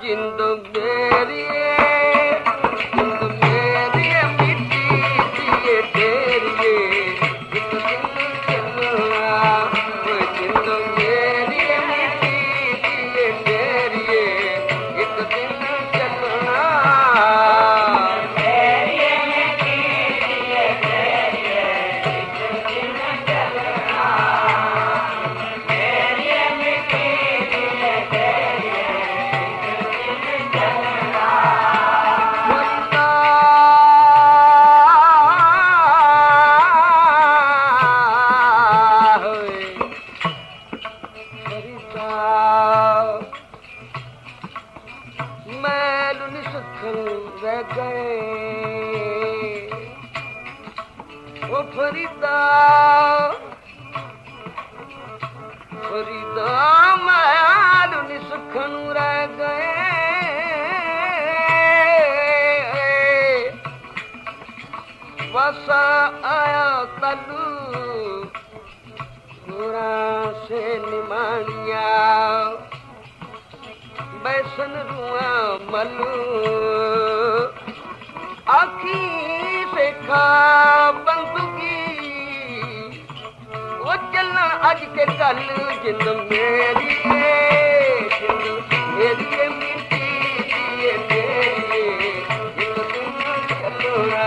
जिंद मेरी जिंद मेरी मिट्टी दिए तेरी एक दिन चलना वो जिंद मेरी मिट्टी दिए तेरी एक दिन चलना रह गए ओ फरीदा फरीदा मैं सुखन रह गए बस आया तलू गोरा से निमानिया बैसन रुआ मलू आखी से खा बंदगी वो चलना अज के कल जिंद मेरी मिट्टी दिए तेरी एक दिन चलना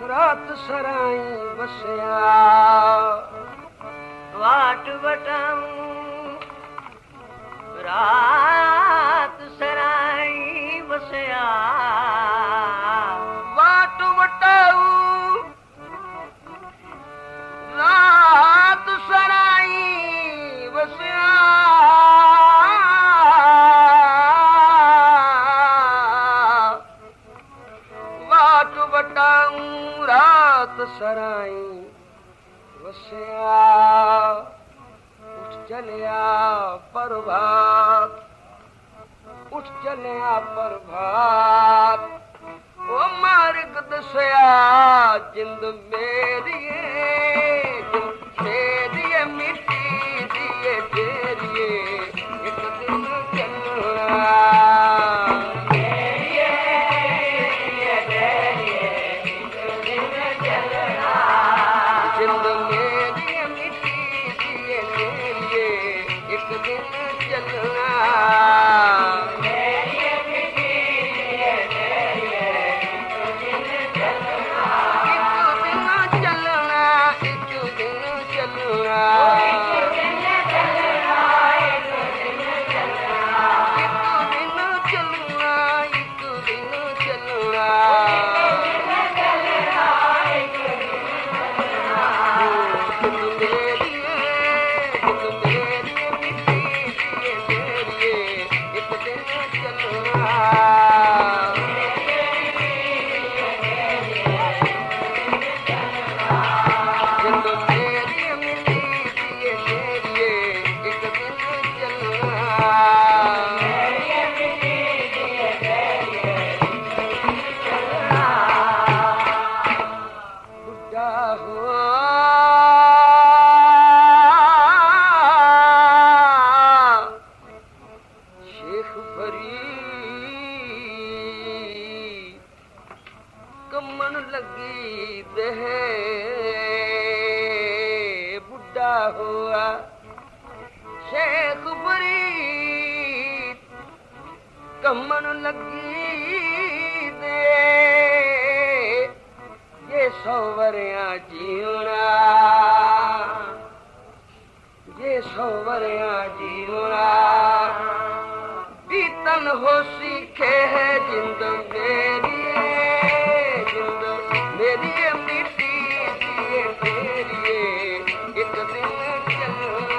रात सराई बसया वाट बटाऊं रात सराई बसया वाट बटाऊं रात सराई बसया बटाऊं रात सराई वसया उठ चलिया प्रभात उठ चलिया प्रभात ओ मार्ग दसया जिंद मेरी मिट्टी दिए तेरी एक दिन चलना लगी देह बुढ़ा हुआ शेख फरीद ਘਮਣ ਲੱਗੀ ਦੇ ਜੇ 100 ਵਰਿਆਂ ਜੀਉਣਾ ਜੇ 100 ਵਰਿਆਂ ਜੀਉਣਾ ਬੀਤਨ ਹੋਸੀ ਖੇਹ ਜਿੰਦ ਮੇਰੀ ਜਿੰਦ ਮੇਰੀ ਮਿੱਟੀ ਦੀਏ ਤੇਰੀ ਇੱਕ ਦਿਨ ਚੱਲਣਾ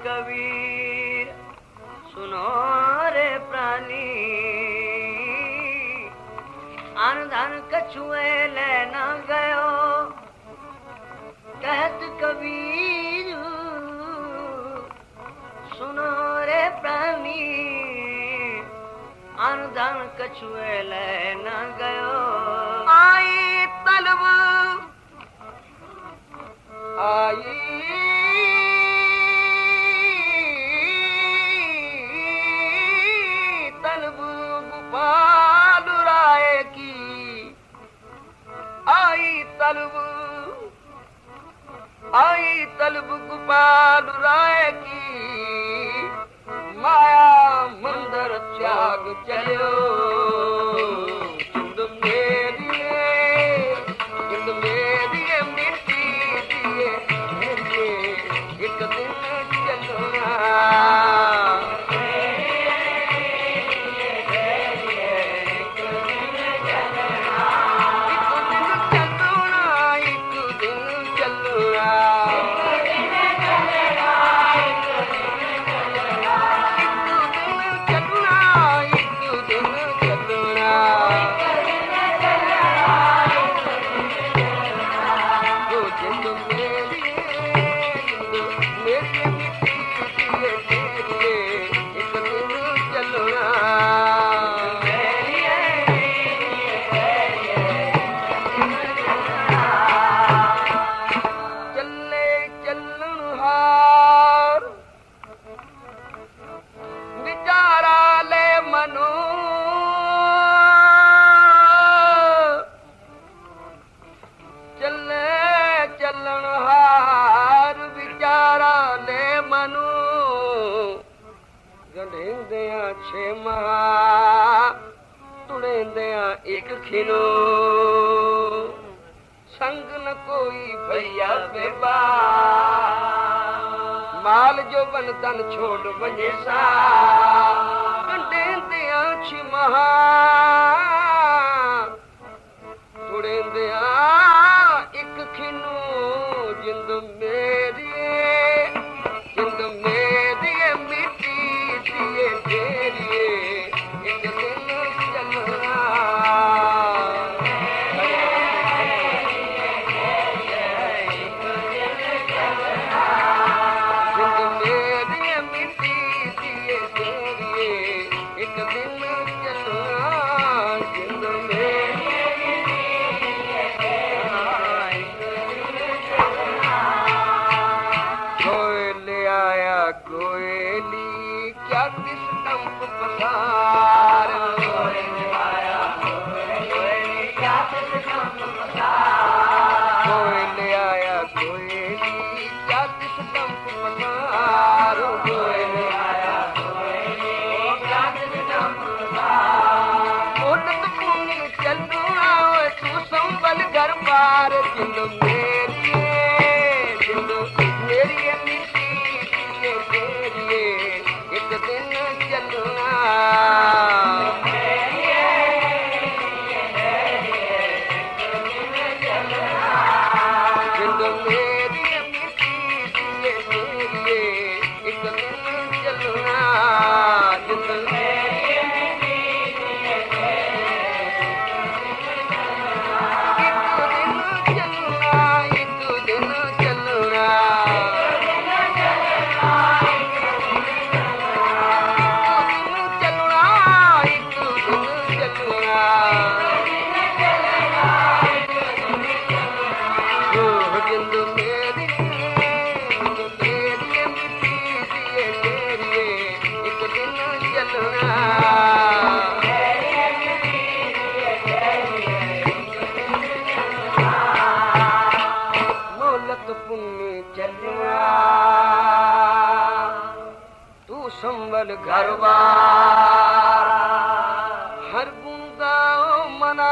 कबीर सुनो रे प्राणी अन धन कछुए लेना गयो कहत कबीर सुनो रे प्राणी अन धन कछुए लेना गयो आई तलब आई आई तलब गोपाल राय की माया मंदिर त्याग चलो जिंद मेरी मिट्टी दिए एक दिन चलना एक खिनो संग न कोई भैया बेबा माल जो बन तन छोड़ वजे सा कंडेंदिया छिमहा तुड़ेंदिया एक खिनो जिंद मेरी मिट्टी दिए तेरी एक दिन चलना मेरी संभल घरबार हर गुण गाओ मना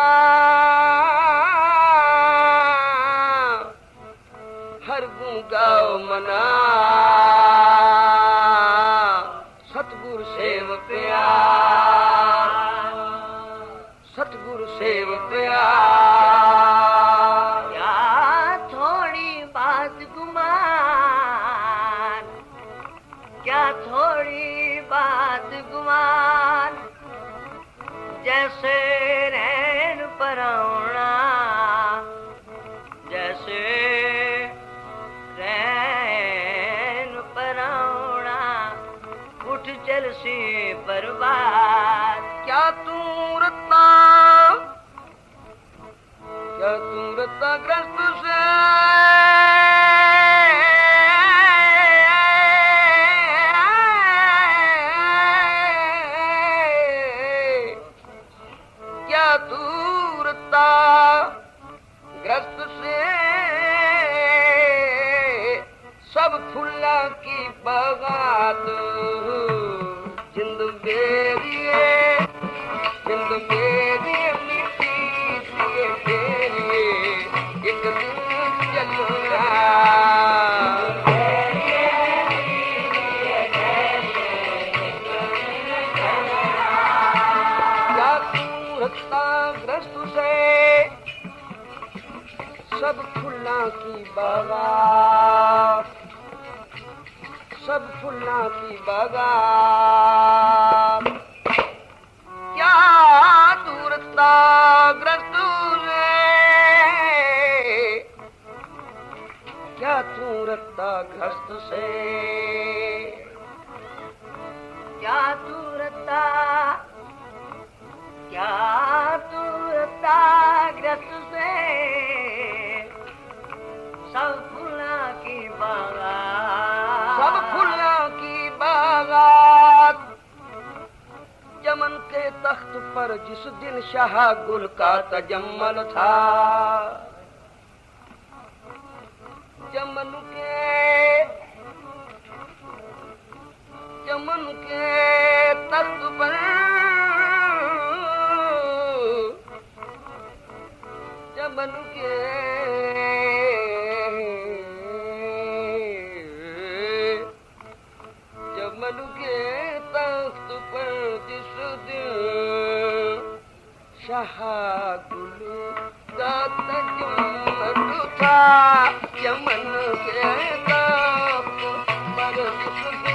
हर गुण गाओ मना सतगुरु सेव प्यार सतगुरु सेव प्यार क्या थोड़ी बात गुमान क्या थोड़ी बात गुमान जैसे रैन परौना जैसे रैन परौना उठ चल सी बर्बाद क्या तू रत्ता ग्रस्त से क्या तू रत्ता ग्रस्त से सब फुल्ला की बगात जिंद बेरिए मिट्टी दिए तेरिए एक दिन चलूंगा क्या तू रखता ग्रस्त से सब फुल्ला की बागात सब फुल्ला की बागात क्या दूरता ग्रस्त से क्या दूरता ग्रस्त से क्या दूरता ग्रस्त से सब फूला की बागात सब फुल्ला की बागात चमन के तख्त पर जिस दिन शाह गुल का तजम्मल था चमन के तख्त पर चमन के तख्त पर जिस दिन शाह गुल का तजम्मल था चमन के तख्त पर जिस दिन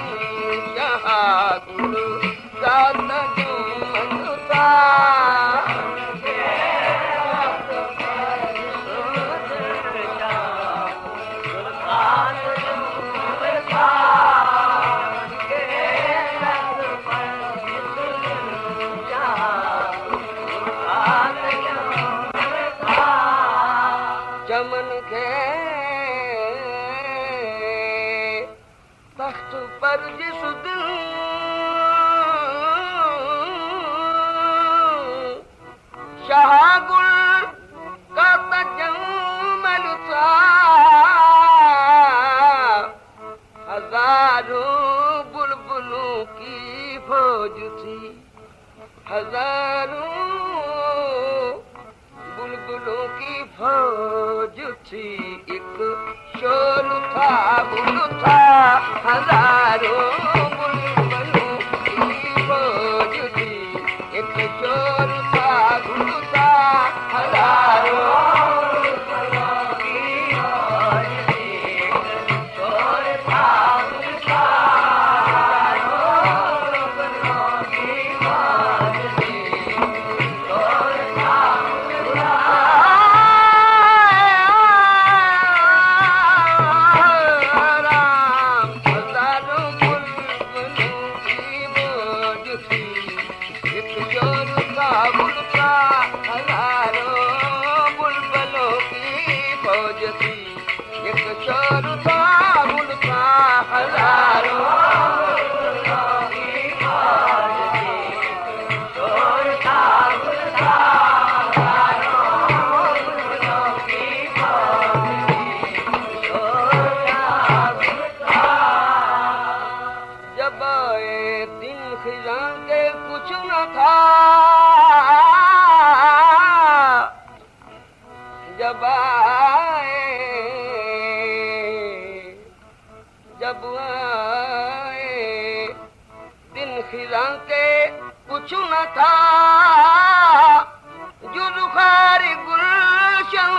शाह गुल का तजम्मल था चमन के तख्त पर जिस दिन शाह गुल का तजम्मल था हजारों बुलबुलों की फौज थी हजारों बुलबुलों की फौज थी एक शोर था बुल था हजारों बुलबुलों की फौज थी एक शोर था बुल था हजारों बुलबुलों की फौज थी एक शोर था बुल था आए दिन खिजां के कुछ न था, जब आए दिन खिजां के कुछ न था, जो रुखार गुलशन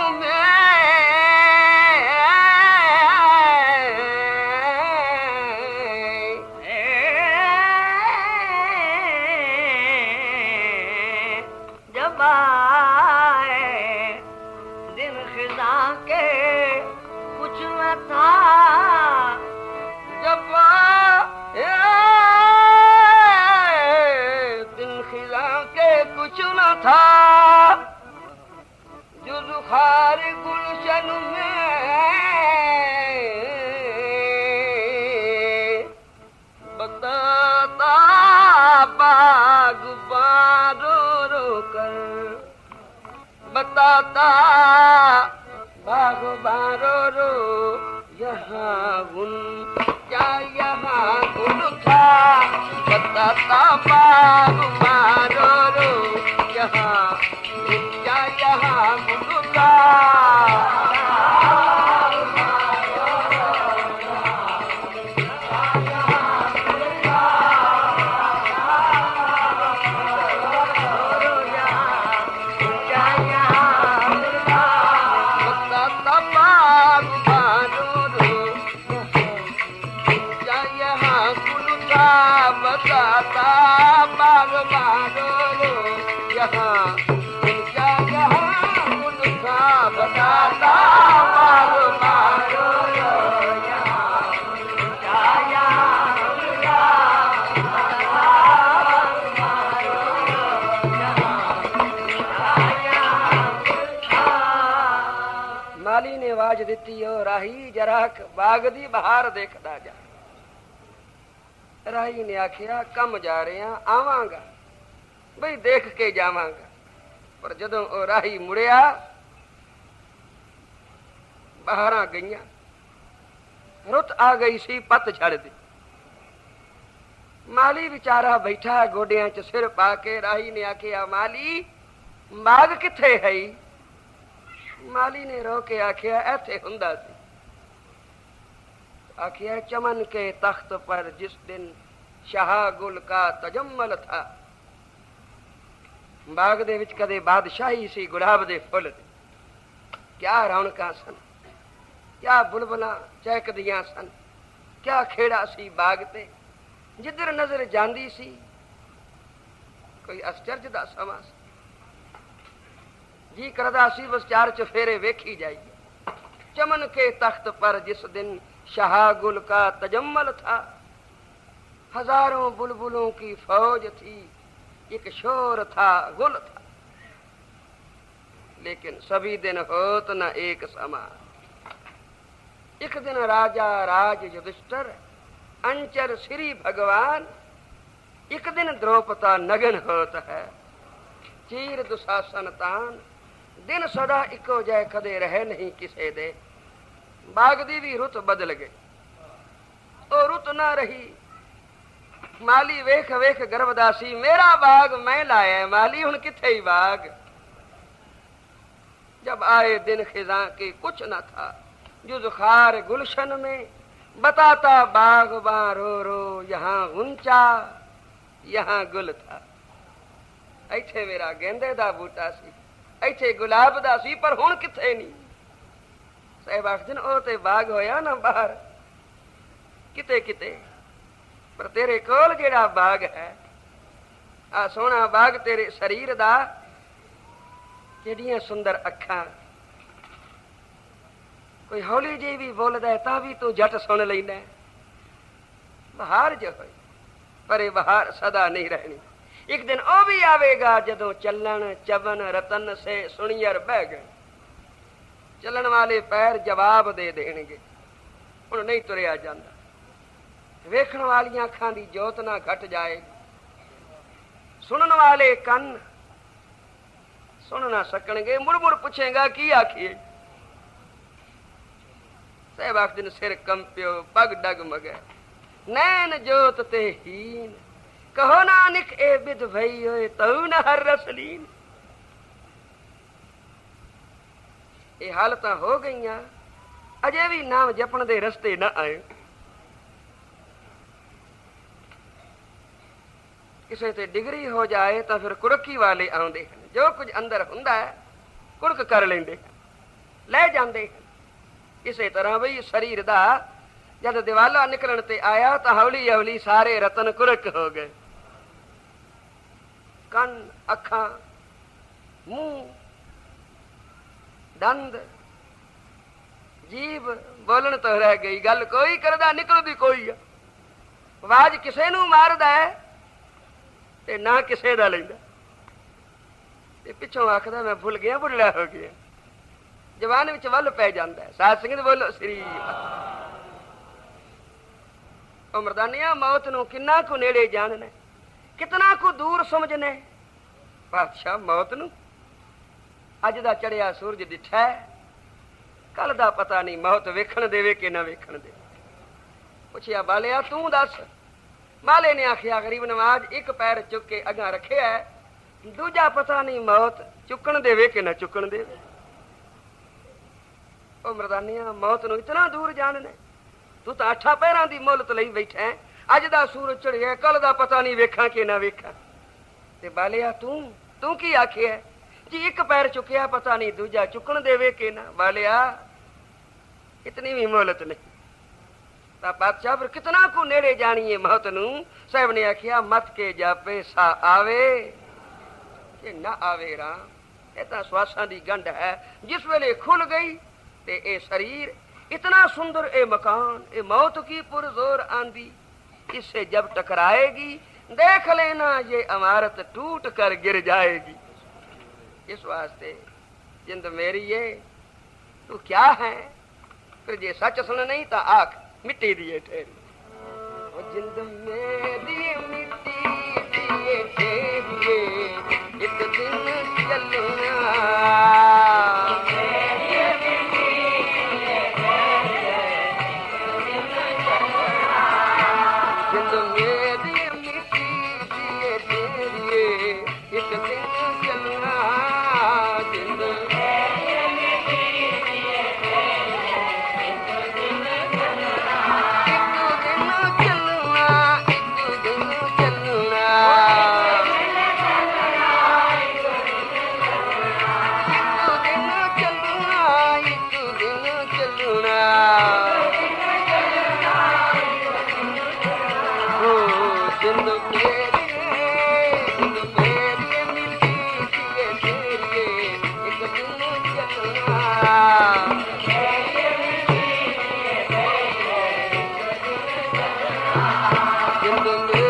जब आए दिन खिजां के कुछ न था, जब दिन खिजां के कुछ न था, जो रुखार गुलशन में बताता बागबान रो कर, बताता बागबान रो यहाँ गुल क्या यहाँ गुल था, बताता बागबान रो यहाँ क्या यहाँ गुल था। बताता बागबान रो यहाँ क्या यहाँ गुल था, बताता बागबान रो यहाँ क्या यहाँ गुल था। माली ने आवाज दिती ओ राही जरा बाग दी बहार देखदा जा। राही ने आखिया कम जा रहे हैं आवांगा बई देख के जावांगा, पर जदों ओ राही मुड़िया बहारां गईयां, रुत आ गई सी पत झड़ दी। माली बेचारा बैठा गोडियां च सिर पा के। राही ने आखिया माली बाग किथे है? माली ने रो के आखिया ऐथे हुंदा सी। आखिया चमन के तख्त पर जिस दिन शाह गुल का तजम्मल था। बाग दे विच कदे बादशाही सी गुलाब दे फुल दी। क्या रौनकां सन, क्या बुलबुलां चहकदियां सन, क्या खेड़ा सी बाग ते। जिधर नजर जांदी सी कोई आश्चर्य दा समा सी। जी करदा सी बस चार चफेरे वेखी जाइए। चमन के तख्त पर जिस दिन शाह गुल का तजम्मल था, हजारों बुलबुलों की फौज थी, एक शोर था, गुल था। लेकिन सभी दिन होत न एक समा। एक दिन राजा राज युधिष्ठिर अंचर श्री भगवान, एक दिन द्रौपदा नगन होत है। चीर दुशासन तान, दिन सदा इको जय कदे रहे नहीं किसे दे। बाग दी भी रुत बदल गई, ओ रुत ना रही। माली वेख वेख गर्भदासी, मेरा बाग मैं लाया माली हुन किथे ही बाग। जब आए दिन खिजां के कुछ न था, जुज़खार गुलशन में बताता बागबान रो रो यहाँ ऊंचा यहाँ गुल था। ऐथे मेरा गेंदे दा बूटा सी, ऐथे गुलाब दा सी, पर हुन किथे नहीं। साहिब आखदे ओ ते बाग होया ना बाहर किते किते, पर तेरे कोल जेड़ा बाग है, आ सोहना बाग तेरे शरीर दा, केडियां सुंदर अखां। कोई हौली जी भी बोलदा है तां भी तू झट सुन लैंदा। बहार जो होई, पर ये बहार सदा नहीं रहनी। एक दिन ओ भी आवेगा जदों चलन चबन रतन से सुनियर बह गए। चलन वाले पैर जवाब दे देणगे, हुण नहीं तुरिया जांदा। वेखण वालियां अखां दी जोत ना घट जाएगी। सुनन वाले कन सुन ना सकणगे। मुड़ मुड़ पुछेगा की आखिए। साहिब आखदे सिर कंपियो, पग डगमगे। नैन जोत ते हीन, कहो नानक ए बिध भई होए तऊ न हर रसलीन। ये हालतां हो गईयां, अजे भी नाम जपण दे रस्ते न आए। किसी ते डिग्री हो जाए तो फिर कुड़की वाले आउंदे हन, जो कुछ अंदर हुंदा है कुड़क कर लेंदे हन, ले जांदे हन। इसे तरह बई शरीर दा जद दिवाला निकलण ते आया तो हौली हौली सारे रतन कुड़क हो गए। कन, अखा, मुंह, दंद, जीभ बोलन तो रह गई, गल कोई करदा निकलदी कोई आ। आवाज किसे नू मारदा है ते ना किसे दा लैंदा, ते पिछों आखदा मैं भुल गया बुढ़ड़ा हो गया। जवान विच वल पै जांदा है। साध संगत बोलो श्री ओ मर्दानिया, मौत नू किन्ना कु नेड़े जानना, कितना कु दूर समझना। पातशाह मौत नू अज दा चढ़िया सूरज दिठा है, कल दा पता नहीं मौत वेखण देवे कि ना वेखण दे। पुछया बालिया तू दस। माले ने आखिया गरीब नवाज एक पैर चुक के अगा रखे है, दूजा पता नहीं मौत चुकन देवे कि ना चुकन देवे। ओ मर्दानिया, मौत नू इतना दूर जानना, तू तो 8 पैरां दी मोहलत लई बैठा है। अज दा सूरज चढ़िया, कल दा पता नहीं वेखा कि ना वेखा। ते बालिया तू की आखिया जी एक पैर चुकिया पता नहीं दूजा चुकन देवे कि ना। बालिया इतनी भी मोहलत नहीं। बादशाह फिर कितना को नेड़े जानिए मौत नू। साहब ने आखिया मत के जापे सा आवे कि ना आवे राम, ये तो श्वासां दी गंढ है। जिस वेले खुल गई ते ए शरीर इतना सुंदर, ए मकान, ए मौत की पुरजोर आंधी, इससे जब टकराएगी देख लेना ये इमारत टूट कर गिर जाएगी। इस वास्ते जिंद मेरी ये तू क्या है, फिर जे सच सुन नहीं तो आख मिट्टी दिए ठेरी। जिंद मेरी मिट्टी दिए ठेरिए, एक दिन चलना। जिंद मेरी मिट्टी दिए ठेरिए, एक दिन चलना। जिंद जिंद